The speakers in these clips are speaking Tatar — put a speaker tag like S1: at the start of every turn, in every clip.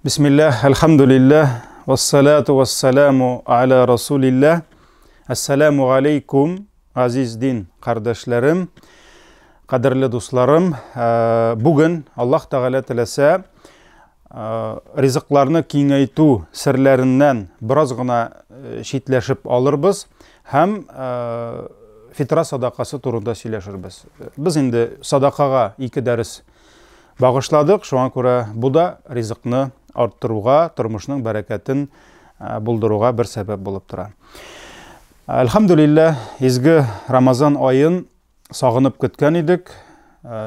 S1: Bismillah, elhamdülillah, vessalatu vesselamu ala Resulillah. Esselamu aleykum, aziz din kardeşlerim, kaderli dostlarım. Bugün Allah Teala tilese rızıklarını kengeytü sirlerinden biraz gına şitleşip alırız. Hem fitra sadakası turunda söyleşiriz. Biz indi sadakaga iki ders bağışladık. Şu an göre bu da rızıkını arttırığa, turmuşның bereketini bulduruğa bir sebep bulup tura. Elhamdülillah, izgi Ramazan ayın sağınıp gitken idik,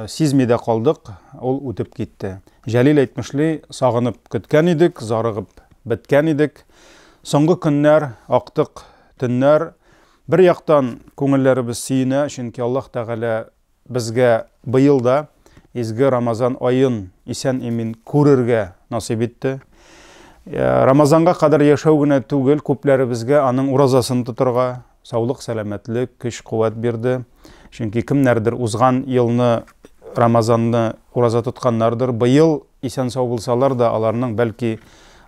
S1: sizmide kaldık, ol ötüp gitti. Jalil aytmışlı sağınıp gitken idik, zarıgıp bitken idik. Soңғы günler, aktık tünler, bir yaktan köngüllerimiz siyine, çünkü Allah Teala bizge bu yılda izgi Ramazan ayın isen emin көрерге nasip etti. Ramazanға kadar yaşau güne tugel, köpleri bizge anın urazasını tuturga, sağlık, selametlik, güç, kuvvet berdi. Çünkü kimlerdir uzgan yılını Ramazanını uraza tutkanlardır. Bu yıl isen sağ bulsalar da alarının belki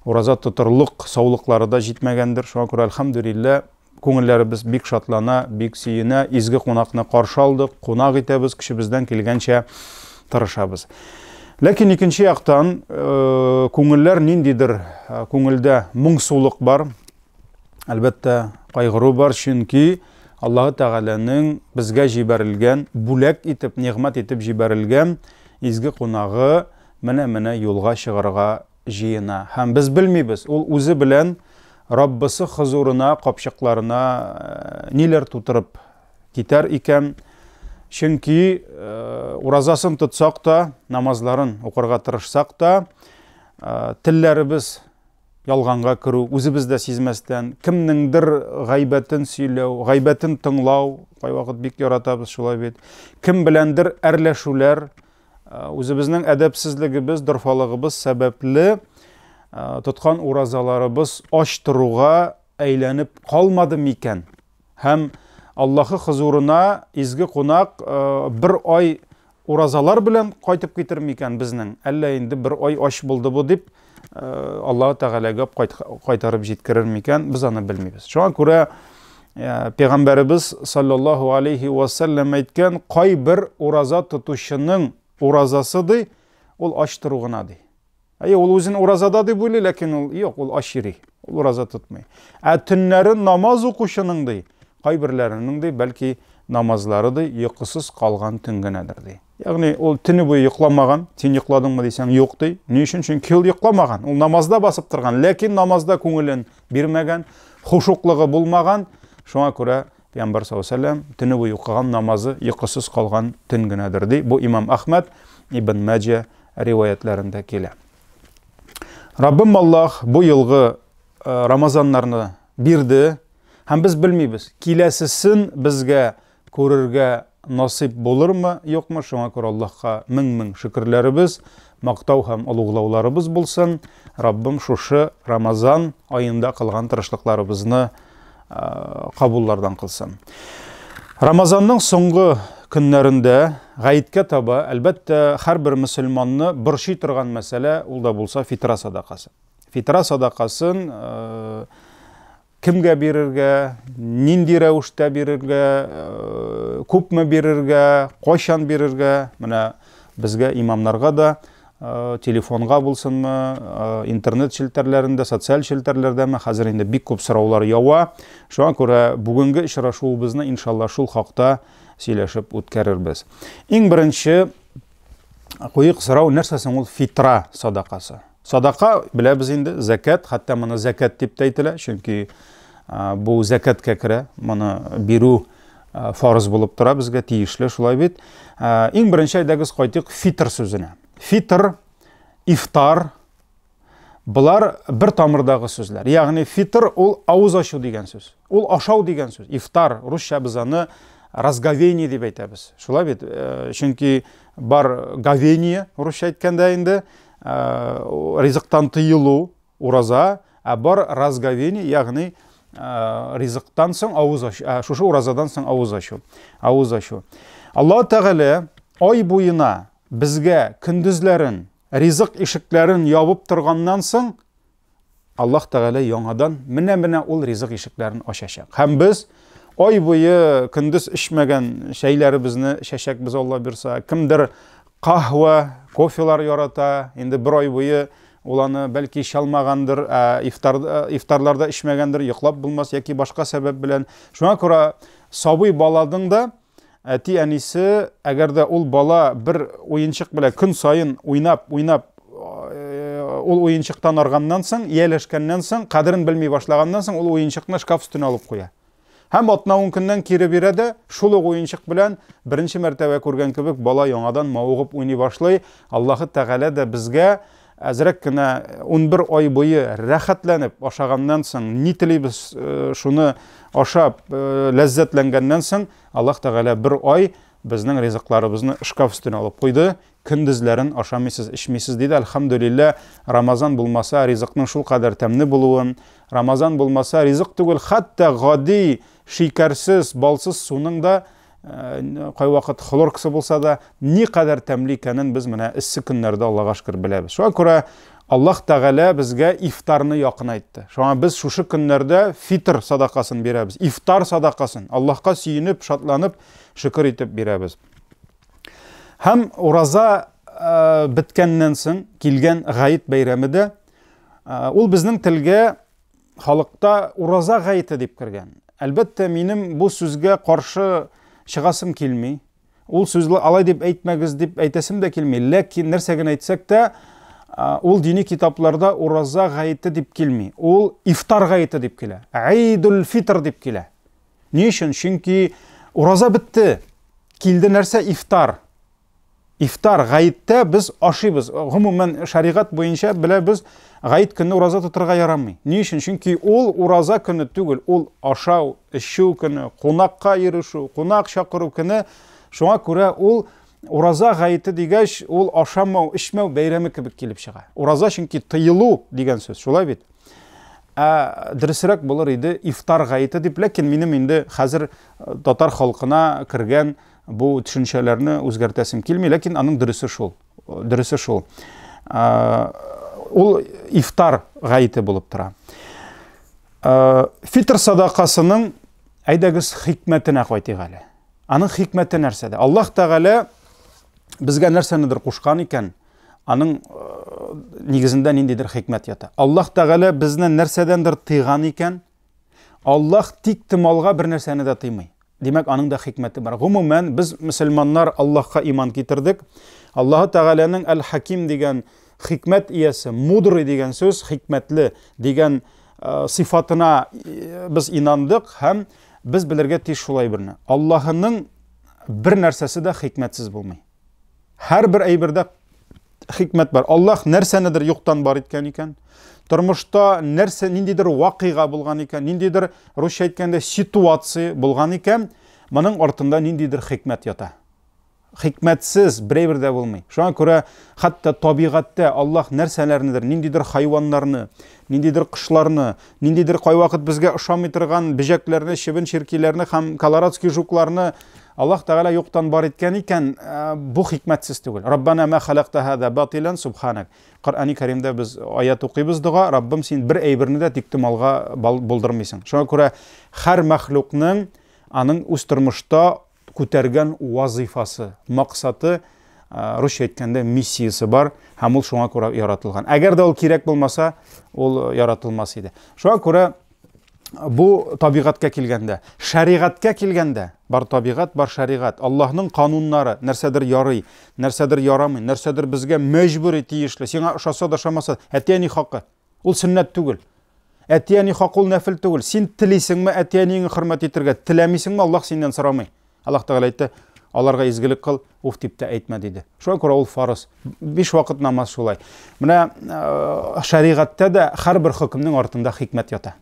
S1: uraza tuturluk, sağlıkları da jitmegendir. Şu an göre elhamdülillah köngüllerimiz bik şatlana, bik siyine, izgi konakını karşı aldık, konak itemiz, kişimizden kelgençe tırışabız. Lakin ikinci yaktan köngüller nindidir? Köngülde muңсулык бар. Elbette kaygırı var çünkü Allah Teala'nın bizge jiberilgen, bulak itip, nimet itip jiberilgen izgi konağı mene yolga çıgarga jiyina. Hem biz bilmeyiz. Ol özü bilen Rabbisi huzuruna, kapşıklarına neler tuturup gider iken. Çünkü urazasını tutsak da, namazların okurga tırışsak da, tillerimiz yalğanға kırı, özümüzde sizmezden, kimningdir gaybetin söylew, gaybetin tınlaw, kay vakit bik yaratabız şulay bit. Kim bilendir erleşuler, özümüzün edepsizligimiz, dırfalığımız sebepli tutkan urazalarımız açtırığa eylenip kalmadı miken. Hem Allah'ı huzuruna izgi konak bir ay urazalar bilen qaytıp getirmiken bizning. Alla indi bir ay aş buldu bu dip Allah Teala'ga qaytarıp jetkirir miken biz onu bilmeyiz. Şu an göre Peygamberimiz sallallahu aleyhi ve sellem aytgan qay bir uraza tutuşunun urazasıdır, ol açtırığınadır. Ol özün urazadadır böyle, lakin ol yok, ol aşırı, ol uraza tutmay. Tünlerin namaz okuşunundur. Qaybirlerinin de belki namazları da yıkısız kalgan tüngenedir. Yani o tünü boyu yıklamagan, sen yıkladın mı desem yok dey. Ne için? Çünkü o yıklamagan, o namazda basıp durgan. Lakin namazda köngülün birmegen, huşuklığı bulmagan. Şuna göre Peygamber sallallahu aleyhi ve sellem tünü boyu kılgan namazı yıkısız kalgan tüngenedir dey. Bu İmam Ahmed İbn Mace rivayetlerinde gele. Rabbim Allah bu yılgı Ramazanlarını birdi. Hem biz bilmeyiz. Kilesisin bizge körerge nasip bulur mu, yok mu? Şuna göre Allah'a min şükürlerimiz, maqtav hem ulug'lawlarımız bulsun. Rabbim şuşu Ramazan ayında kılgan tırışlıklarımızını kabullardan kılsın. Ramazanның soңғы günlerinde gayetke taba, elbette her bir Müslümanını bir şey turgan mesele, ol da bulsa fitra sadakası. Fitra sadakasın kimge berirge, nindi revişte berirge, köpme berirge, koşan berirge, mine bizge imamlarga da telefonga bulsunmu, internet şilterlerinde, sosyal şilterlerde mi, hazır indi bik köp sorawlar yawa. Şu an göre bugünkü işraşuwubizni inşallah şul hakta söyleşip ötkerirbiz. En birinci koyuq soraw nersesin ol fitra sadakası. Sadaka bile biz indi zekat, hatta mana zekat dip deytiler. Çünkü bu zekat kekire, mana biru farz bulup tura bizge tiyişli şulay bit. En birinci aydagiz qaytiq fitr sözüne. Fitr, iftar, bular bir tamırdağı sözler. Yani fitr ol ağız aşu degen söz. Ol aşav degen söz. İftar, Rusça biz onu razgovenie deb aytamiz. Şulay bit. Çünkü bar govenie Rusça aytkanda indi rızıktan tıyılu uraza, bar razgovenie, yani rızıktan soň ağız aşu, şuşu urazadan soň ağız aşu. Allah Teala ay boyuna bizge kündüzlerin ризык ишекләрен ябып торганнан соң, Аллаһ Тәгалә яңадан менә ул ризык ишекләрен ачачак. Һәм без ай буе көндез эчмәгән шәйләребезне чәчәкбез, Алла бирсә. Кемдер кахва, кофелар ярата, инде бер ай буе ул аны бәлки чалмагандыр, ифтарларда эчмәгәндер, йоклап булмас яки башка сәбәп белән. Шуңа күрә сабый баланың да әти әнисе, әгәр дә ул бала бер уенчык белән көн сайын уйнап, ул уенчыктан арганнан соң, ияләшкәннән соң, кадерен белми башлаганнан соң, ул уенчыкны шкаф үстенә алып куя. Һәм атна-10 көннән кире бирә дә, шул уенчык белән беренче мәртәбә күргән кебек бала яңадан мавыгып уйный башлый. Аллаһы Тәгалә дә безгә әзрәк кенә 11 ай буе рәхәтләнеп ашаганнан соң, ни телибез шуны ашап ләззәтләнгәннән соң, Аллаһ Тәгалә бер ай безнең ризыкларыбызны шкаф өстенә алып куйды. Көндезләрен ашамыйсыз, эчмисез диде. Әлхәмдүлиллә, Рамазан булмаса ризыкның шул кадәр тәмле булуын, Рамазан булмаса ризык түгел, хәтта гади шикәрсез, балсыз суның да кай вакыт хлоркасы булса да ни кадәр тәмле икәнен без менә эссе көннәрдә Аллаһка шөкер беләбез. Шуңа күрә Аллаһ Тәгалә безгә ифтарны якынайтты. Шуңа без шушы көннәрдә фитр садакасын бирәбез, ифтар садакасын Аллаһка сөенеп, шатланып, шөкер итеп бирәбез. Һәм ураза биткәннән соң килгән Гаит бәйрәмендә ул безнең телгә халыкта ураза гаите дип кергән. Әлбәттә, минем бу сүзгә каршы чыгасым килми. Ул сүзле алай дип әйтмәгез дип әйтәсем дә килми. Ләкин нәрсә генә әйтсәк тә, ул дини китапларда ураза гаите дип килми. Ул ифтар гаите дип килә. Айдул фитр дип килә. Ни өчен? Чөнки ураза бетте. Килде нәрсә? Ифтар. Ифтар гаиттә без ашыйбыз. Гомумән шәригать буенча беләбез, Гаит көнне ураза тотырга ярамый. Ни өчен? Чөнки ул ураза көне түгел, ул ашау, эчү көне, кунакка ирешү, кунак чакыру көне. Шуңа күрә ул ураза гаите дигәч, ул ашамау, эчмәү бәйрәме кебек килеп чыга. Ураза чөнки тыелу дигән сүз, шулай бит. Дөресрәк булыр иде ифтар гаите дип, ләкин минем инде хәзер татар халкына кергән бу төшенчәләрне үзгәртәсем килми, ләкин аның дөресе шул. Дөресе шул. Ул ифтар гаите булып тора. Фитр садакасының әйдәгез хикмәтенә кайтыйк әле. Аның хикмәте нәрсәдә? Аллаһ Тәгалә безгә нәрсәнедер кушкан икән, аның нигезендә ниндидер хикмәт ята. Аллаһ Тәгалә безне нәрсәдәндер тыйган икән, Аллаһ тик тымалга бер нәрсәне дә тыймый. Димәк, аның да хикмәте бар. Гомумән, без мөселманнар Аллаһка иман китердек. Аллаһ Тәгаләнең Әл-Хаким дигән хикмәт иясе, мудрый дигән сүз, хикмәтле дигән сифатына без инандык һәм без белергә тиеш шулай берне. Аллаһның бер нәрсәсе дә хикмәтсез булмый. Һәр бер әйбердә хикмәт бар. Аллаһ нәрсәнедер юктан бар иткән икән. Тормышта нәрсә ниндидер вакыйга булган икән, ниндидер русча әйткәндә ситуация булган икән, моның артында ниндидер хикмәт ята. Хикмәтсез берәйбер дә булмый. Шуңа күрә хәтта табигатьтә Аллаһ нәрсәләрнедер, ниндидер хайваннарны, ниндидер кошларны, ниндидер кай вакыт безгә ошамый торган бөҗәкләрне, чебен-черкиләрне һәм колорадский жукларны Аллаһ Тәгалә юктан бар иткән икән, бу хикмәтсез түгел. Раббана ма халакта хада батилан субханак. Коръәни Кәримдә без аят укыйбыз дуга, Раббым, син бер әйберне дә тиктималга булдырмыйсың. Шуңа күрә һәр мәхлукның аның үз тормышта күтәргән вазифасы, максаты, русча әйткәндә миссиясе бар, һәм ул шуңа күрә яратылган. Әгәр дә ул кирәк булмаса, ул яратылмас иде. Шуңа күрә бу табигатькә килгәндә, шәригатькә килгәндә, бар табигат, бар шәригат. Аллаһның кануннары, нәрсәдер ярый, нәрсәдер ярамый, нәрсәдер безгә мәҗбүри тиешле. Сиңа ошаса да ошамаса, әтияни хакы. Ул сөннәт түгел. Әтияни хакы ул нәфил түгел. Син телисеңме әтиянingni хөрмәт итәргә, теләмисеңме, Аллаһ синнән сорамый. Аллаһ Тәгалә әйтте, аларга изгелек кыл, уф дип тә әйтмә диде. Шуңа күрә ул фарыз. 5 вакыт намаз шулай. Менә шәригатьтә дә һәрбер хөкемнең артында хикмәт ята.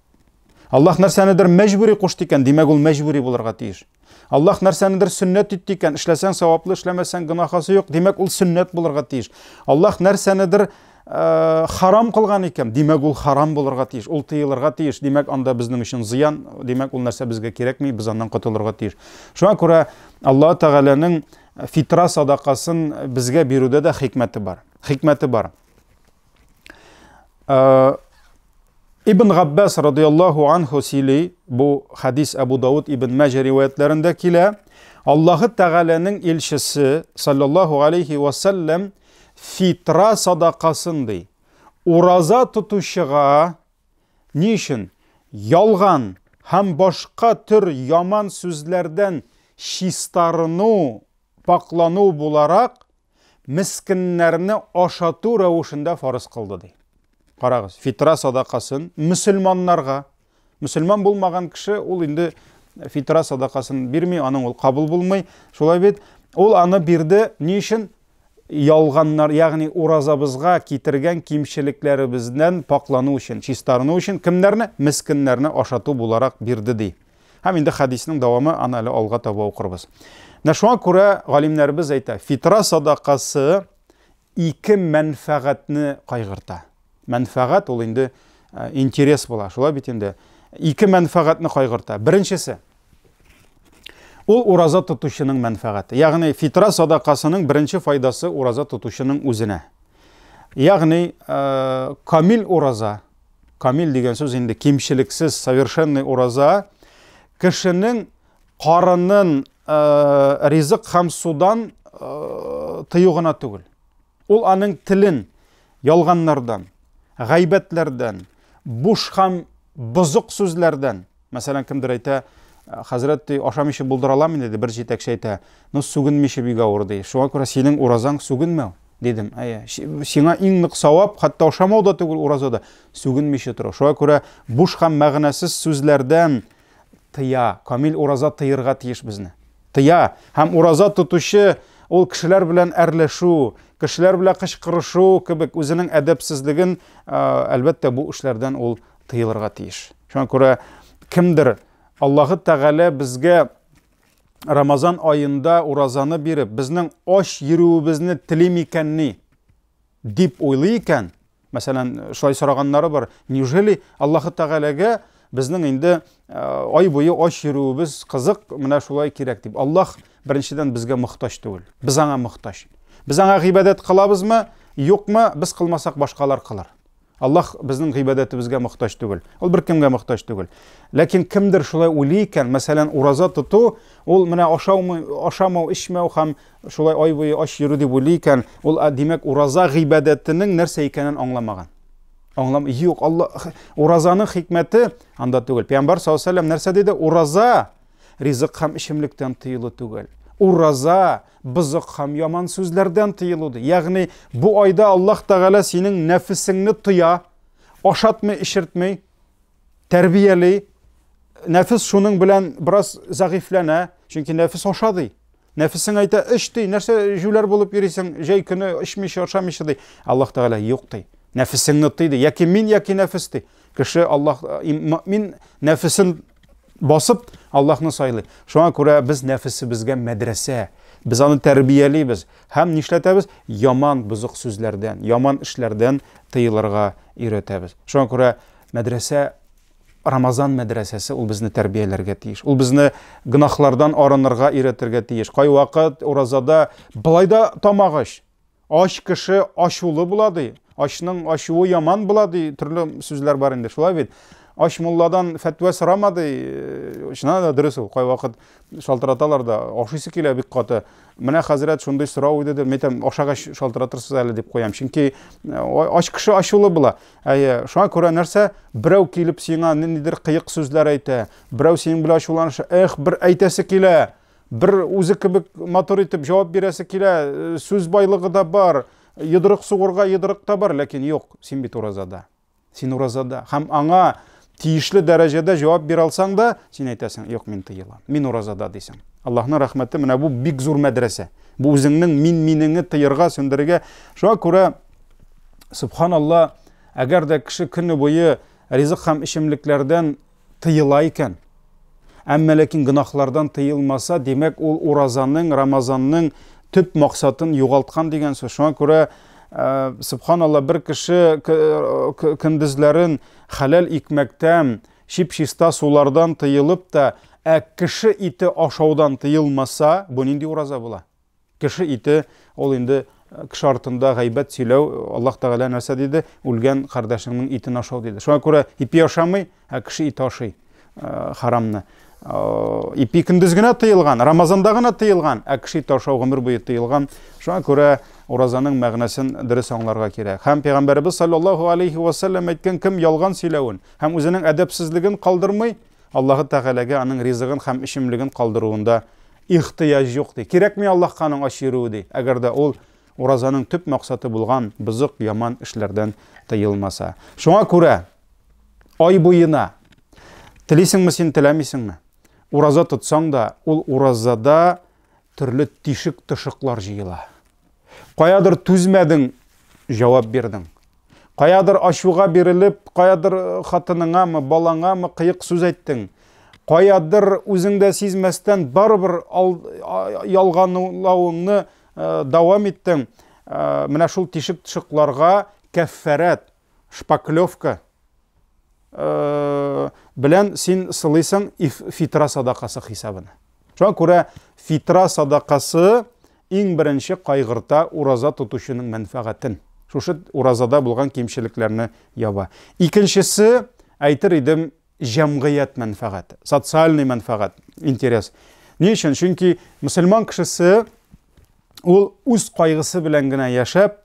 S1: Аллаһ нәрсәнедер мәҗбүри кушты икән, димәк ул мәҗбүри булырга тиеш. Аллаһ нәрсәнедер сөннәт итте икән, эшләсәң саваплы, эшләмәсәң гынахасы юк, димәк ул сөннәт булырга тиеш. Аллаһ нәрсәнедер харам кылган икән, димәк ул харам булырга тиеш, ул тыелырга тиеш, димәк анда безнең өчен зыян, димәк ул нәрсә безгә кирәкми, без аннан котылырга тиеш. Шуңа күрә Аллаһ Тәгаләнең фитра садакасын безгә бирүдә дә хикмәте бар. Хикмәте бар. Ибн Габбас радıyallahu anhu сөйли, bu хадис Абу Дауд ибн Мәҗә риваятләрендә килә, Аллаһы Тәгаләнең илчесе саллаллаху алейхи ва саллям фитра садақасын ди. Ураза тотучыга ни өчен ялган һәм башка төр яман сүзләрдән чистарыну, паклану буларак мискиннәрне ашату рәвешендә фарыз кылды ди. Карагыз, фитра садақасын мөселманнарга, мөселман булмаган кеше ул инде фитра садақасын бирми, аның ул кабул булмый. Шулай бит, ул аны бирде ни өчен? Ялганнар, ягъни уразабызга китергән кимчелекләребездән паклану өчен, чистарыну өчен кемнәрне? Мискиннәрне ашату буларак бирде ди. Һәм инде хадисның дәвамы аны әле алга таба укырбыз. Шуңа күрә галимнәребез әйтә, фитра садақасы ике мәнфәгатьне кайгырта. Мәнфәгать ул инде интерес була. Шулай бит инде ике мәнфәгатьне кайгырта. Беренчесе ул ураза тотучының мәнфәгате. Ягъни фитра садақасының беренче файдасы ураза тотучының үзенә. Ягъни камил ураза, камил дигән сүз инде кимчелексез, совершенный ураза кешенең карынын ризык һәм судан тыюгына түгел. Ул аның телен ялганнардан, гайбәтләрдән, буш һәм бузык сүзләрдән, мәсәлән, кемдер әйтә, хәзрәт ашамыйча булдыра аламын диде, бер җитәкче әйтә, ну сүгенмичә бик авыр ди. Шуңа күрә синең уразаң сүгенмәү дидем. Сиңа иң нык савап, хәтта ашамау да түгел уразада, сүгенмичә тора. Шуңа күрә буш һәм мәгънәсез сүзләрдән тыя, камил ураза тыйырга тиеш безне. Тыя, һәм ураза тотучы ул кешеләр белән әрләшү, кешеләр белән кычкырышу кебек үзенең әдәпсезлеген, әлбәттә бу эшләрдән ул тыелырга тиеш. Шуңа күрә кемдер Аллаһы Тәгалә безгә Рамазан айында уразаны биреп, безнең аш йөрүебезне телим икәнни дип уйлый икән, мәсәлән, шулай сораганнары бар. Неужели Аллаһы Тәгаләгә безнең инде ай буе аш йөрүебез кызык, менә шулай кирәк дип. Аллаһ беренчедән безгә мохтаҗ түгел. Без аңа мохтаҗ. Без аңа гыйбадәт кылабызмы, юкмы, без кылмасак башкалар кылар. Аллаһ безнең гыйбадәтебезгә мохтаҗ түгел. Ул беркемгә мохтаҗ түгел. Ләкин кемдер шулай уйлый икән, мәсәлән, ураза тоту, ул менә ашамау, эчмәү һәм шулай ай буе аш йөрү дип уйлый икән, ул димәк ураза гыйбадәтенең нәрсә икәнен аңламаган. Юк, Аллаһ уразаның хикмәте анда түгел. Пәйгамбәр саллаллаһу алейһи ва саллям нәрсә диде? Ураза ризык һәм ичемлектән тыелу түгел. Ураза бызык һәм яман сүзләрдән тыелуды. Ягъни бу айда Аллаһ Тәгалә синең нәфесеңне тыя, ашатмый, ишертмый, тәрбияли. Нәфес шуның белән бераз зәгыйфләнә, чөнки нәфес ашады. Нәфесең әйтә, "Иш ди, нәрсә җүләр булып йөрисең, җәй көне ичмичә, ашамыйча" ди. Аллаһ Тәгалә юк ди. Нәфесеңне тый ди. Яки мин, яки нәфес ди. Кеше Аллаһ мин нәфесен басып Аллаһны сайлый. Шуңа күрә без нәфесебезгә мәдрәсә, без аны тәрбиялибез һәм нишләтәбез? Яман бузык сүзләрдән, яман эшләрдән тыелырга өйрәтәбез. Шуңа күрә мәдрәсә, Рамазан мәдрәсәсе ул безне тәрбияләргә тиеш. Ул безне гынахлардан арынырга өйрәтергә тиеш. Кай вакыт уразада былайда тамагыш, аш кеше ашулы була ди. Ашның ашуы яман була ди. Төрле сүзләр бар инде. Шулай бит. Аш мулладан фәтва сорамады, шуна да дөрес ул. Кай вакыт шалтыраталар да, ашыйсы килә бик каты. Менә хәзрәт шундый сорау иде, мен әйтәм, ашага шалтыратырсыз әле дип куям. Чөнки аш кеше ашулы була. Шуңа күрә нәрсә? Берәү килеп сиңа ниндидер кыек сүзләр әйтә, берәү синең белән ашуланыша, бер әйтәсе килә, бер үзе кебек матур итеп җавап бирәсе килә, сүз байлыгы да бар, йодрык сугырга йодрык та бар, ләкин юк, син бит уразада. Син уразада. Һәм аңа тиешле дәрәҗәдә җавап бирә алсаң да, син әйтәсең, юк, мин тыелам. Мин уразада дисең. Аллаһның рәхмәте менә бу бик зур мәдрәсә. Бу үзеңнең минеңне тыярга, сөндерергә. Шуңа күрә субханалла, әгәр дә кеше көне буе ризык һәм ичемлекләрдән тыела икән, әмма ләкин гынахлардан тыелмаса, димәк ул уразаның, Рамазанның төп максатын югалткан дигән сүз. Шуңа күрә субханалла, бер кеше көндезләрен хәләл икмәктән, чип-чиста сулардан тыелып та, кеше ите ашаудан тыелмаса, бу нинди ураза була? Кеше ите ул инде кеше артында гайбәт сөйләү, Аллаһ Тәгалә нәрсә диде? Үлгән кардәшеңнең итен ашау диде. Шуңа күрә ипи ашамый, кеше ит ашый харамны. Ипи көндез генә тыелган, Рамазанда гына тыелган, кеше ит ашау гомер буе тыелган. Шуңа күрә уразаның мәгънәсен дөрес аңларга кирәк. Һәм Пәйгамбәрбез саллаллаһу алейхи ва саллям әйткән, кем ялган сөйләвен һәм үзенең әдәпсезлеген калдырмый, Аллаһ Тәгаләгә аның ризыгын һәм ишемлеген калдыруында ихтияҗ юк ди. Кирәкми Аллаһка аның ашыруы ди. Әгәр дә ул уразаның төп максаты булган бызык, яман эшләрдән тыелмаса. Шуңа күрә ай буена телисеңме син, теләмисеңме? Ураза тотсаң да, ул уразада төрле тишек-тышыклар җыела. Каядыр түзмәдең, җавап бирдең. Каядыр ачуга бирелеп, каядыр хатыныңамы, балаңамы кыек сүз әйттең. Каядыр үзеңдә сизмәстән барыбер ялганлавыңны дәвам иттең. Менә шул тишек-тышыкларга кәффәрәт, шпаклевка белән син сылыйсың фитра садакасы хисабына. Шуңа күрә фитра садакасы иң беренче кайгырта ураза тотучының мәнфәгатен. Шушы уразада булган кимчелекләрне яба. Икенчесе, әйтер идем, җәмгыять мәнфәгате, социальный мәнфәгат, интерес. Ни өчен? Чөнки мөселман кешесе ул үз кайгысы белән генә яшәп,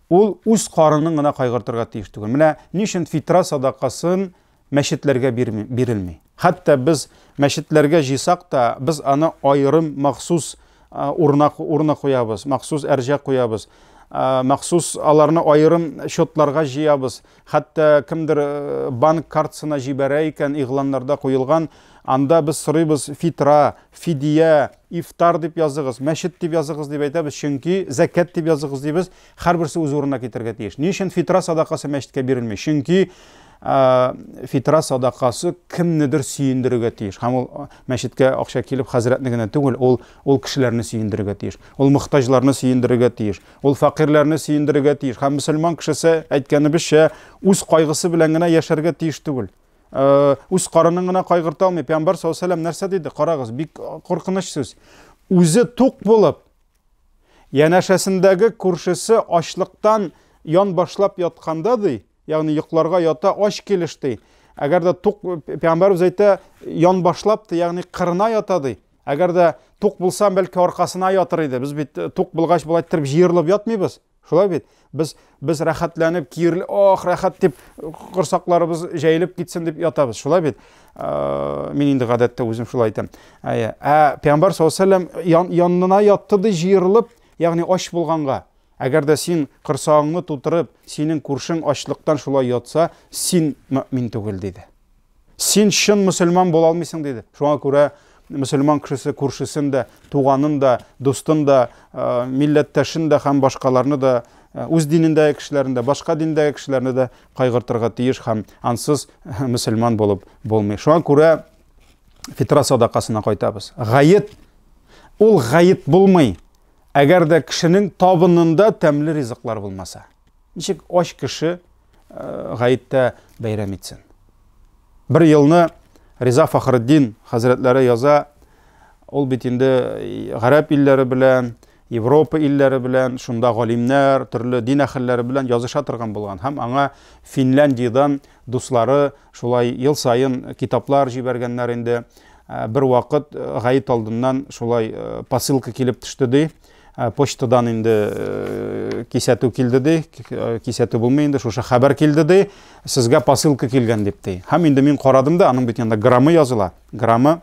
S1: ул үз карынын гына кайгыртырга тиеш түгел. Менә ни өчен фитра садакасын мәчетләргә бирелми? Хәтта без мәчетләргә җыйсак та, без аны айрым махсус урына куябыз, махсус әрҗә куябыз. Махсус аларны айрым счетларга җыябыз. Хәтта кемдер банк картасына җибәрә икән, игъланнарда куелган, анда без сорыйбыз фитра, фидия, ифтар дип языгыз, мәчет дип языгыз дип әйтәбез, чөнки закат дип языгыз дибез, һәрберсе үз урынына китәргә тиеш. Ни өчен фитра садакасы мәчеткә бирелми? Чөнки фитра садакасы кемнедер сөендерергә тиеш. Һәм ул мәчеткә акча килеп хәзрәтне генә түгел, ул кешеләрне сөендерергә тиеш. Ул мөхтаҗларны сөендерергә тиеш. Ул фақирларны сөендерергә тиеш. Һәм мөселман кешесе әйткәнебезчә үз кайгысы белән генә яшәргә тиеш түгел. Үз карынын гына кайгырта алмый. Пәйгамбәр саллаллаһу алейһи ва саллям нәрсә диде? Карагыз, бик куркыныч сүз. Үзе тук булып, янәшәсендәге күршесе ачлыктан ян башлап ятканда ди, ягъни йокларга ята, ач килеш ди. Әгәр дә тук, Пәйгамбәрбез әйтә, ян башлап ди, ягъни кырына ята ди. Әгәр дә тук булса, бәлки аркасына ятыр иде. Без бит тук булгач булай иттереп җыерлып ятмыйбыз. Шулай бит. Без рәхәтләнеп, киерле, рәхәт дип, кырсакларыбыз җәелеп китсен дип ятабыз. Шулай бит. Мин инде гадәттә үзем шулай әйтәм. Пәйгамбәр саллаллаһу алейһи ва саллям янына ятты ди җыерлып, ягъни ач булганга. Әгәр дә син кырсагыңны тутырып, синең күршең ачлыктан шулай ятса, син мөмин түгел диде. Син чын мөселман була алмыйсың диде. Шуңа күрә мөселман кешесе күршесен дә, туганын да, дустын да, милләттәшен дә һәм башкаларны да, үз динендәге кешеләрне дә, башка диндәге кешеләрне дә кайгыртырга тиеш һәм ансыз мөселман булып булмый. Шуңа күрә фитра садакасына кайтабыз. Гает, ул гает булмый. Әгәр дә кешенең табынында тәмле ризыклар булмаса. Ничек ач кеше гаеттә бәйрәм итсен? Бер елны Риза Фахриддин хәзрәтләре яза, ул бит инде гарәп илләре белән, Европа илләре белән, шунда галимнәр, төрле дин әһелләре белән языша торган булган. Һәм аңа Финляндиядән дуслары шулай ел сайын китаплар җибәргәннәр инде. Бер вакыт гаит алдыннан шулай посылка килеп төште ди. Почтадан инде кисәтү килде ди, кисәтү булмый инде, шушы хәбәр килде ди, сезгә посылка килгән дип ди. Һәм инде мин карадым да, аның бит янында граммы языла. Граммы.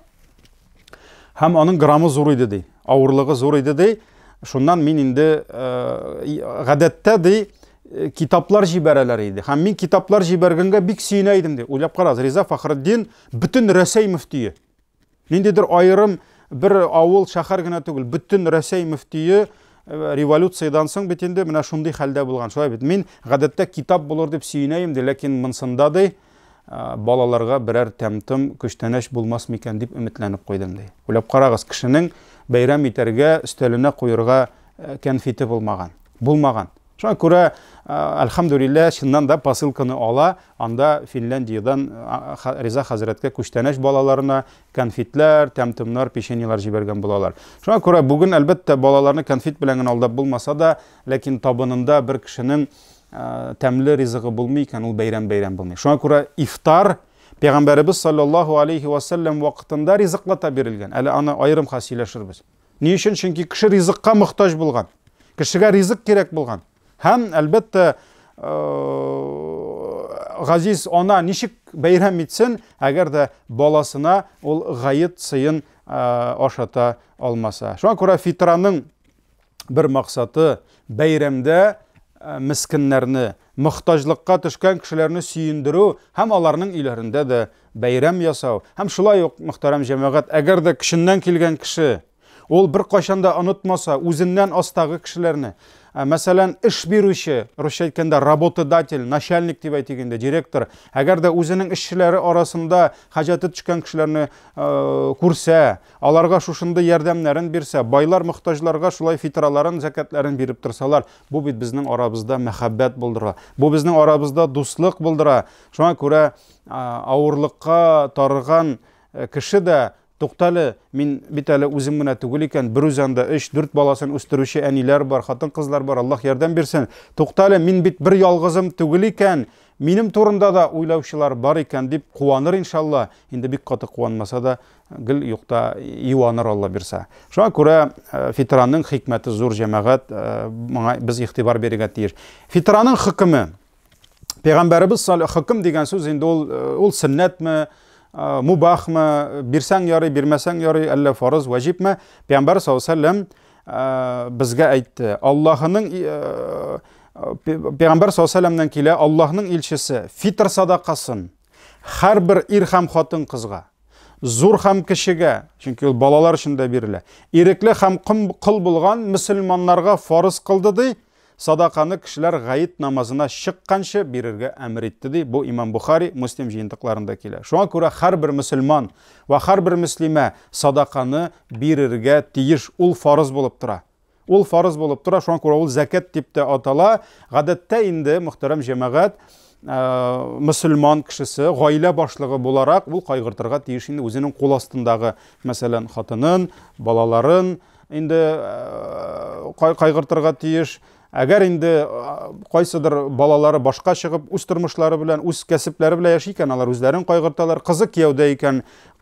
S1: Һәм аның граммы зур иде ди, авырлыгы зур иде ди. Шуннан мин инде гадәттә ди китаплар җибәрәләр иде. Һәм мин китаплар җибәргәнгә бик сөенә идем ди. Уйлап карагыз, Риза Фахриддин бөтен Рәсәй мөфтие. Ниндидер айрым бер авыл, шәһәр генә түгел, бөтен Рәсәй мөфтие революциядан соң бит инде менә шундый хәлдә булган. Шулай бит. Мин гадәттә китап булыр дип сөенәем ди, ләкин монсында ди балаларга берәр тәмтем күчтәнәш булмас микән дип өметләнеп куйдым ди. Уйлап карагыз, кешенең бәйрәм итәргә, өстәленә куярга кәнфите булмаган. Шуңа күрә, әлхәмдүлилләһ, чыннан да посылканы ала, анда Финляндиядан Риза хәзрәткә күчтәнәч балаларына конфетлар, тәмтемнар, печеньелар җибәргән булалар. Шуңа күрә бүген әлбәттә балаларны конфет белән генә алдап булмаса да, ләкин табынында бер кешенең тәмле ризыгы булмый икән, ул бәйрәм булмый. Шуңа күрә ифтар Пәйгамбәрбез саллаллаһу алейхи ва саллям вакытында ризыклата бирелгән. Әле аны айрым сөйләшербез. Ни өчен? Чөнки кеше ризыкка мохтаҗ булган. Кешегә ризык кирәк булган. Һәм әлбәттә газиз ана ничек бәйрәм итсен, әгәр дә баласына ул гаит сыйын ашата алмаса. Шуңа күрә фитраның бер максаты бәйрәмдә мискиннәрне, мохтаҗлыкка төшкән кешеләрне сөендерү һәм аларның өйләрендә дә бәйрәм ясау. Һәм шулай ук, мөхтәрәм җәмәгать, әгәр дә кешеннән килгән кеше ул бер кайчан да онытмаса үзеннән астагы кешеләрне, мәсәлән, эш бирүче, русча әйткәндә работодатель, начальник дип әйтгәндә, директор, әгәр дә үзенең эшчеләре арасында хаҗаты төшкән кешеләрне күрсә, аларга шушындай ярдәмнәрен бирсә, байлар мохтаҗларга шулай фитраларын, закатларын биреп торсалар, бу бит безнең арабызда мәхәббәт булдыра. Бу безнең арабызда дуслык булдыра. Шуңа күрә авырлыкка тарыган кеше дә туктале, мин бит әле үзем генә түгел икән, бер үзәндә 3-4 баласын үстерүче әниләр бар, хатын-кызлар бар, Аллаһ ярдәм бирсен. Туктале, мин бит бер ялгызым түгел икән, минем турында да уйлаучылар бар икән дип куаныр иншалла. Инде бик каты куанмаса да, гел юкта юаныр Алла бирсә. Шуңа күрә фитраның хикмәте зур, җәмәгать, моңа без игътибар бирергә тиеш. Фитраның хөкеме. Пәйгамбәрбез хөкем дигән сүз инде ул сөннәтме, мубахмы, бирсәң ярый, бирмәсәң ярый, әллә фарыз, ваҗибме? Пәйгамбәр саллаллаһу алейһи ва саллям безгә әйтте. Аллаһның Пәйгамбәр саллаллаһу алейһи ва саллямнан килә, Аллаһның илчесе фитр садакасын һәрбер ир һәм хатын кызга, зур һәм кешегә, чөнки ул балалар өчен дә бирелә, ирекле һәм кыл булган мөселманнарга фарыз кылды ди. Садақаны кешеләр гаит намазына чыкканчы бирергә әмер итте ди. Бу Имам Бухари, Муслим җыентыкларында килә. Шуңа күрә һәрбер мөселман ва һәрбер мөслимә садақаны бирергә тиеш, ул фарыз булып тора. Ул фарыз булып тора, шуңа күрә ул закат дип тә атала. Гадәттә инде, мөхтәрәм җәмәгать, мөселман кешесе гаилә башлыгы буларак ул кайгыртырга тиеш инде үзенең кул астындагы, мәсәлән, хатынын, балаларын инде кайгыртырга тиеш. Әгәр инде кайсыдыр балалары башка чыгып, үз тормышлары белән, үз кәсепләре белән яши икән, алар үзләрен кайгырталар. Кызы кияүдә икән,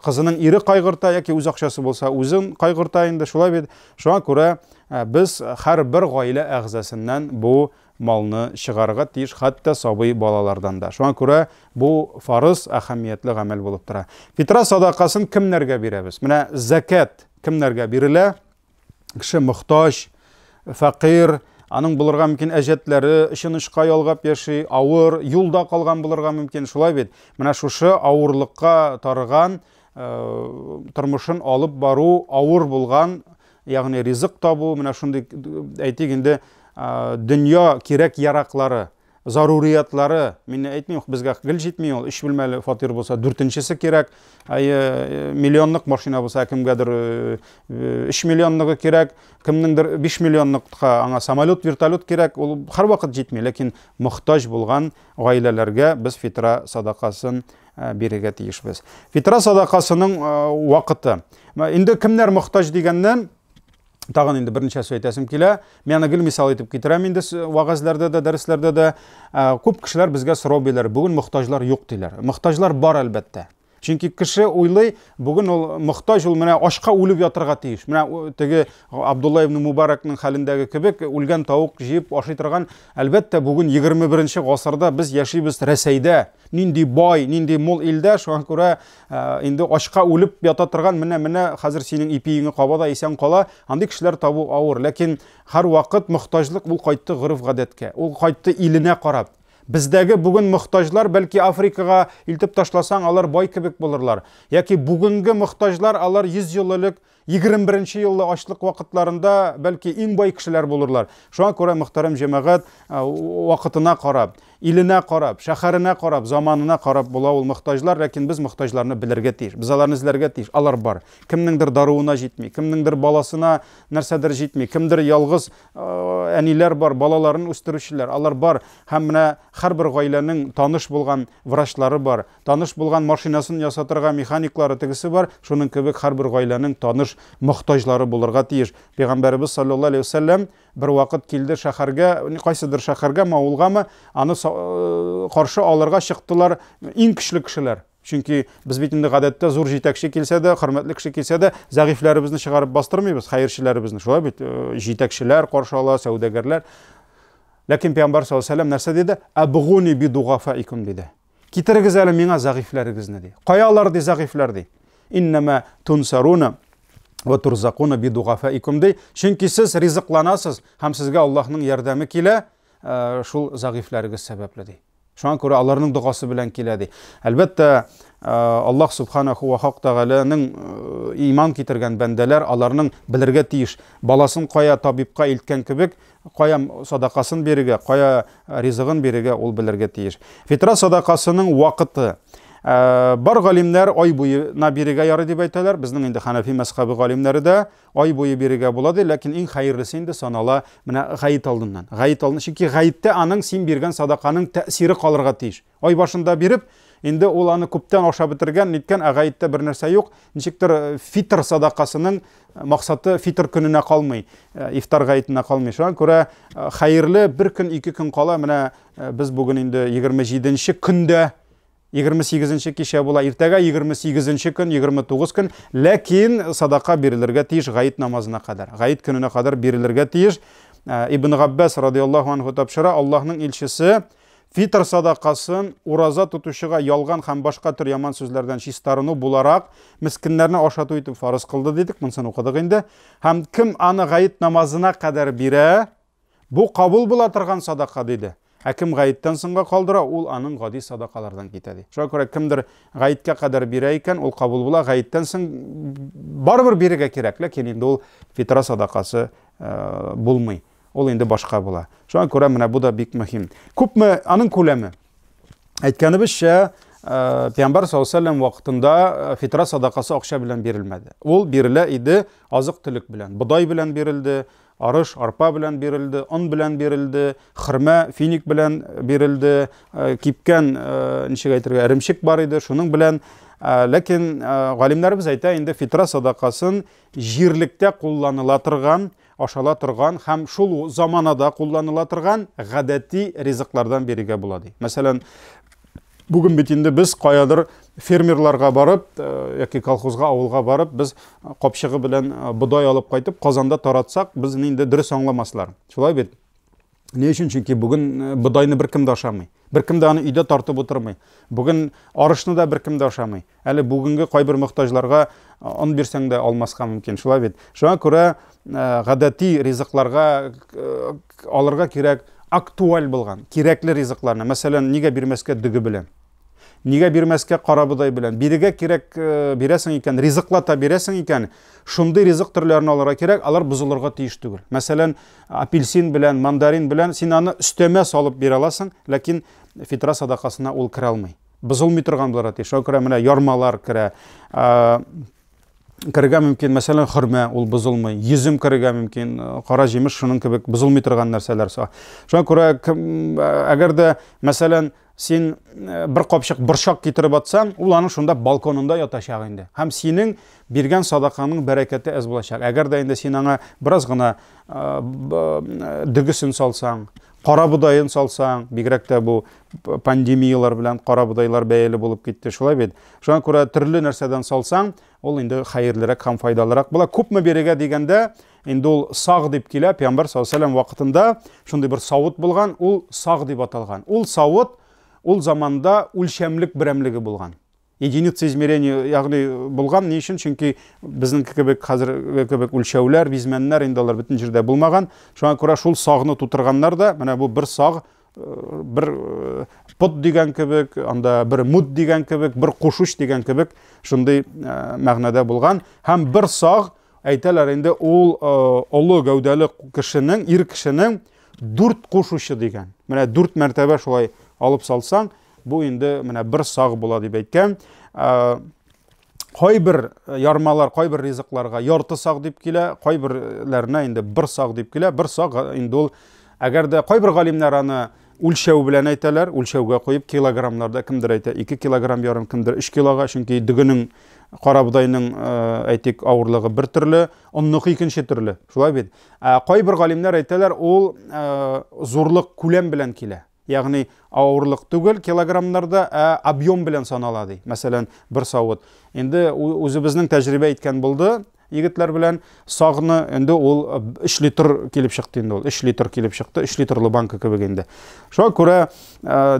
S1: кызының ире кайгырта, яки үз акчасы булса, үзен кайгырта инде, шулай бит. Шуңа күрә без һәрбер гаилә әгъзасыннан бу малны чыгарырга тиеш, хәтта сабый балалардан да. Шуңа күрә бу фарыз, әһәмиятле гамәл булып тора. Фитра садакасын кемнәргә бирәбез? Менә закат кемнәргә бирелә? Кеше мохтаҗ, фақир, аның булырга мөмкин әҗәтләре, ышанычка ялгап яши, авыр, юлда калган булырга мөмкин, шулай бит. Менә шушы авырлыкка тарыган, тормышын алып бару, авыр булган, ягъни ризык табу, менә шундый әйтик инде, дөнья кирәк яраклары, заруриятлары, мин әйтмим, безгә гел җитми ул, 3 бүлмәле фатир булса, 4-нчесе кирәк, миллионлык машина булса, кемгәдер 3 миллионлыгы кирәк, кемнеңдер 5 миллионлыкка аңа самолет, вертолет кирәк, ул һәрвакыт җитми, ләкин мохтаҗ булган гаиләләргә без фитра садакасын бирергә тиешбез. Фитра садакасының вакыты. Инде кемнәр мохтаҗ дигәннән тагын инде берничә сүз әйтәсем килә. Мен гел мисал итеп китерәм инде вагазларда да, дәресләрдә дә күп кешеләр безгә сорау бирәләр. Бүген мохтаҗлар юк диләр. Мохтаҗлар бар әлбәттә. Чөнки кеше уйлый, бүген ул мохтаҗ, ул менә ашка үлеп ятырга тиеш. Менә теге Абдулла ибн Мубаракның хәлендәге кебек үлгән тавык җыеп ашый торган. Әлбәттә бүген 21-нче гасырда без яшибез Рәсәйдә. Нинди бай, нинди мул илдә, шуңа күрә инде ашка үлеп ята торган, менә хәзер синең ипиеңне кабада исән кала, андый кешеләр табу авыр. Ләкин һәр вакыт мохтаҗлык ул кайтты гырыф-гадәткә. Ул кайтты иленә карап. Бездәге бүген мохтаҗлар, бәлки Африкага илтеп ташласаң, алар бай кебек булырлар. Яки бүгенге мохтаҗлар, алар 100 ел элек 21-нче елда ачлык вакытларында бәлки иң бай кешеләр булырлар. Шуңа күрә мөхтәрәм җәмәгать, вакытына карап, иленә карап, шәһәренә карап, заманына карап була ул мөхтаҗлар, ләкин без мөхтаҗларны белергә тиеш. Без аларны эзләргә тиеш. Алар бар. Кемнеңдер даруына җитми, кемнеңдер баласына нәрсәдер җитми, кемдер ялгыз әниләр бар, балаларын үстерүчеләр. Алар бар. Һәм менә һәрбер гаиләнең таныш булган врачлары бар, таныш булган машинасын ясатырга механиклары тегесе бар. Шуның кебек һәрбер гаиләнең таныш мөхтаҗлары булырга тиеш. Пәйгамбәрбез саллаллаһу алейхи ва сәллям bir вакыт килде шәһәргә, кайсыдыр шәһәргә, авылгамы, аны каршы алырга чыктылар иң көчле кешеләр. Чөнки без бит инде гадәттә зур җитәкче килсә дә, хөрмәтле кеше килсә дә, зәгыйфләребезне чыгарып бастырмыйбыз, хәерчеләребезне. Шулай бит җитәкчеләр каршы ала, сәүдәгәрләр. Ләкин Пәйгамбәр саллаллаһу алейхи ва сәллям нәрсә диде? Абгуни би дугафаикум диде. Китерегез әле миңа зәгыйфләрегезне ди. Каялар ди зәгыйфләр ди. Иннама тунсаруна ва турзакуна би дугафаикум ди. Чөнки сез ризыкланасыз һәм сезгә Аллаһның ярдәме килә, шул зәгыйфләрегез сәбәпле ди. Шуңа күрә аларның дугасы белән килә ди. Әлбәттә, Аллаһ субханаху ва тааляның иман китергән бәндәләр аларның белергә тиеш. Баласын кая табибка илткән кебек, кая садакасын бирергә, кая ризыгын бирергә ул белергә тиеш. Фитра садакасының вакыты бар галимнәр ай буена бирергә ярый дип әйтәләр. Безнең инде Ханафи мәзһәбе галимнәре дә ай буе бирергә була ди, ләкин иң хәерлесе инде санала менә гаит алдыннан. Гаит алдыннан, чөнки гаиттә аның син биргән садаканың тәэсире калырга тиеш. Ай башында биреп, инде ул аны күптән аша бетергән, ниткән гаиттә бер нәрсә юк. Ничектер фитр садакасының максаты фитр көненә калмый, ифтар гаитенә калмый. Шуңа күрә хәерле бер көн, 2 көн кала, менә без бүген инде 27-нче көндә 28-нче кичә була, иртәгә 28-нче көн, 29 көн, ләкин садака бирелергә тиеш гаит намазына кадәр. Гаит көненә кадәр бирелергә тиеш. Ибн Габбас радиллаһу анһу тапшыра, Аллаһның илчесе фитр садакасын ураза тутучыга ялган һәм башка төр яман сүзләрдән чистарыну буларак мискиннәрне ашату итеп фарыз кылды дидек, монысын укыдык инде. Һәм кем аны гаит намазына кадәр бирә, бу кабул була торган садака диде. Кем гаиттән соңга калдыра, ул аның гади садакалардан китә ди. Шуңа күрә кемдер гаиткә кадәр бирә икән, ул кабул була, гаиттән соң барыбер бирергә кирәк, ләкин инде ул фитра садакасы булмый. Ул инде башка була. Шуңа күрә менә бу да бик мөһим. Күпме аның күләме? Әйткәнебезчә, Пәйгамбәр саллаллаһу алейхи ва сәллям вакытында фитра садакасы акча белән бирелмәде. Ул бирелә иде азык-төлек белән, бодай белән бирелде, арыш, арпа белән бирелде, он белән бирелде, хөрмә, финик белән бирелде, кипкән, ничек әйтергә, эремчек бар иде, шуның белән. Ләкин галимнәребез әйтә, инде фитра садакасын җирлектә кулланыла торган, ашала торган һәм шул заманада кулланыла торган гадәти ризыклардан бирергә була ди. Мәсәлән, бүген бит инде без каядыр фермерларга барып, яки колхозга, авылга барып, без капчыгы белән бодай алып кайтып, казанда таратсак, безне инде дөрес аңламаслар. Шулай бит. Ни өчен? Чөнки бүген бодайны беркем дә ашамый. Беркем дә аны өйдә тартып утырмый. Бүген арышны да беркем дә ашамый. Әле бүгенге кайбер мөхтаҗларга он бирсәң дә алмаска мөмкин. Шулай бит. Шуңа күрә гадәти ризыкларга алырга кирәк актуаль булган, кирәкле ризыкларны. Мәсәлән, нигә бирмәскә дөге белән? Нигә бирмәскә карабыдай белән? Бирегә кирәк бирәсең икән, ризыклата бирәсең икән, шундый ризык төрләрен алырга кирәк, алар бозылырга тиеш түгел. Мәсәлән, апельсин белән, мандарин белән син аны өстәмә салып бирә аласың, ләкин фитра садакасына ул кирә алмый. Бозылмый торган булырга тиеш. Шуңа күрә менә ярмалар кирә. Кирергә мөмкин, мәсәлән, хөрмә, ул бозылмый. Йөзем кирергә мөмкин, кара җимеш, шуның кебек бозылмый торган нәрсәләр. Шуңа күрә әгәр дә, мәсәлән, син bir капчык борчак китереп атсаң, ул аның шунда балконында ятачак инде. Һәм синең биргән садаканың бәрәкәте әз булачак. Әгәр дә инде син аңа бераз гына дөгесен салсаң, кара будайын салсаң, бигрәк тә бу пандемиялар белән кара будайлар бәяле булып китте, шулай бит. Шуңа күрә төрле нәрсәдән салсаң, ул инде хәерлерәк һәм файдалырак була. Күпме бирергә дигәндә, инде ул саг дип килә. Пәйгамбәр саллаллаһу алейхи ва сәллям вакытында шундый бер савыт булган, ул саг дип аталган. Ул савыт ул заманда үлчәмлек берәмлеге булган. Единица измерения ягъни булган. Ни өчен? Чөнки безнең кебек хәзерге кебек үлчәүләр, бизмәннәр инде алар бөтен җирдә булмаган. Шуңа күрә шул сагны тутырганнар да, менә бу бер саг, бер пот дигән кебек, анда бер муд дигән кебек, бер кушуш дигән кебек шундый мәгънәдә булган. Һәм бер саг әйтәләр инде ул олы гәүдәле кешенең, ир кешенең 4 кушучы дигән. Менә 4 мәртәбә шулай алып салсаң, бу инде менә бер саг була дип әйткән. Кайбер ярмалар, кайбер ризыкларга ярты саг дип килә, кайберләренә инде бер саг дип килә. Бер саг инде ул, әгәр дә кайбер галимнәр аны үлчәү белән әйтәләр, үлчәүгә куеп килограммларда, кемдер әйтә 2 килограмм ярым, кемдер 3 килога, чөнки дөгенең, карабудайның әйтик авырлыгы бер төрле, онныкы икенче төрле. Шулай бит. Кайбер галимнәр әйтәләр, ул зурлык күләм белән килә. Ягъни авырлык түгел килограммнарда, объем белән санала ди. Мәсәлән, бер савыт. Инде үзебезнең тәҗрибә иткән булды. Егетләр белән сагны инде ул 3 литр килеп чыкты инде ул. 3 литр килеп чыкты, 3 литрлы банка кебек инде. Шуңа күрә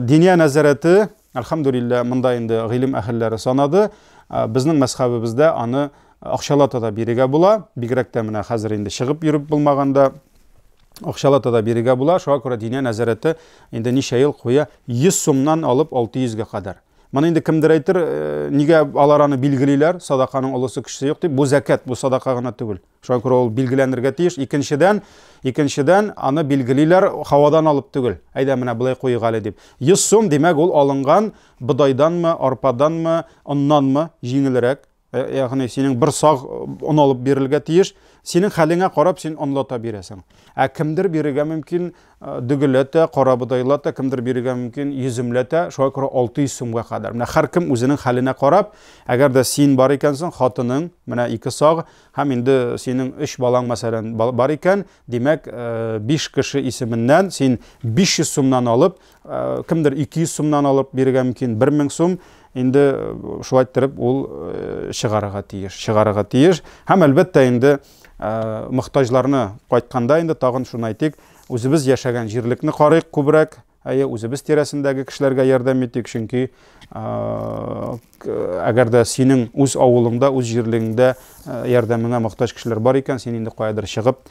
S1: диния нәзарәте, әлхәмдүлилләh, монда инде гыйлем әһелләре санады. Безнең мәзһәбебездә аны акчалата да бирергә була. Бигрәк тә менә хәзер инде чыгып йөреп булмаганда акчалата да бирергә була. Шуңа күрә диния нәзарәте инде ничә ел куя 100 сумнан алып 600-га кадәр. Моны инде кемдер әйтер, нигә алар аны билгелиләр, садаканың олысы кешесе юк дип, бу закат, бу садака гына түгел. Шуңа күрә ул билгеләнергә тиеш. Икенчедән аны билгелиләр һавадан алып түгел. Әйдә менә булай куйыйк әле дип. 100 сум димәк ул алынган бодайданмы, арпаданмы, оннанмы җиңелрәк. Ягъни синең бер саг он алып бирелгә тиеш. Синең хәлеңә карап син онлата бирәсең. Кемдер бирергә мөмкин дөгеләтә, карабудайлата, кемдер бирергә мөмкин йөземләтә, шуңа күрә 600 сумга кадәр. Менә һәркем үзенең хәленә карап, әгәр дә син бар икәнсең, хатының менә 2 саг, һәм инде синең 3 балаң мәсәлән бар икән, димәк 5 кеше исеменнән син 500 сумнан алып, кемдер 200 сумнан алып бирергә мөмкин 1000 сум, инде шулай итеп ул чыгарырга тиеш. Һәм әлбәттә инде мөхтаҗларны кайтканда инде тагын шуны әйтик, үзебез яшәгән җирлекне карыйк күбрәк, үзебез тирәсендәге кешеләргә ярдәм итик, чөнки әгәр дә синең үз авылыңда, үз җирлегеңдә ярдәмеңә мөхтаҗ кешеләр бар икән, син инде каядыр чыгып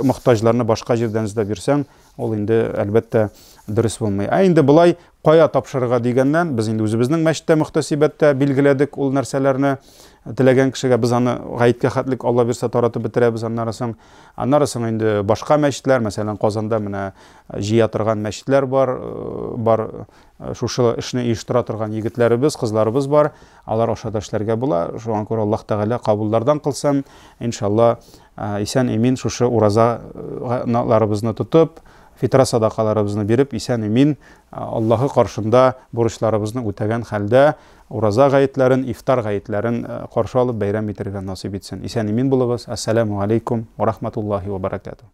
S1: мөхтаҗларны башка җирдән эзләп бирсәң, ул инде әлбәттә дөрес булмый. Инде булай кая тапшырырга дигәннән, без инде үзебезнең мәчеттә мөхтәсибәттә билгеләдек ул нәрсәләрне. Теләгән кешегә без аны гаеткә хәтлек Алла бирсә таратып бетерәбез. Аннары соң инде башка мәчетләр, мәсәлән, Казанда менә җыя торган мәчетләр бар, шушы эшне оештыра торган егетләребез, кызларыбыз бар. Алар аша да эшләргә була. Шуңа күрә Аллаһ Тәгалә кабуллардан кылсын. Иншалла, исән-имин шушы уразаларыбызны тотып, фитра садакаларыбызны биреп, исән-имин Аллаһы каршында бурычларыбызны үтәгән хәлдә ураза гаетләрен, ифтар гаетләрен каршы алып бәйрәм итәргә насыйп итсен. Исән-имин булыгыз. Ассаламу алейкум ва рахматуллаһи ва баракатуһ.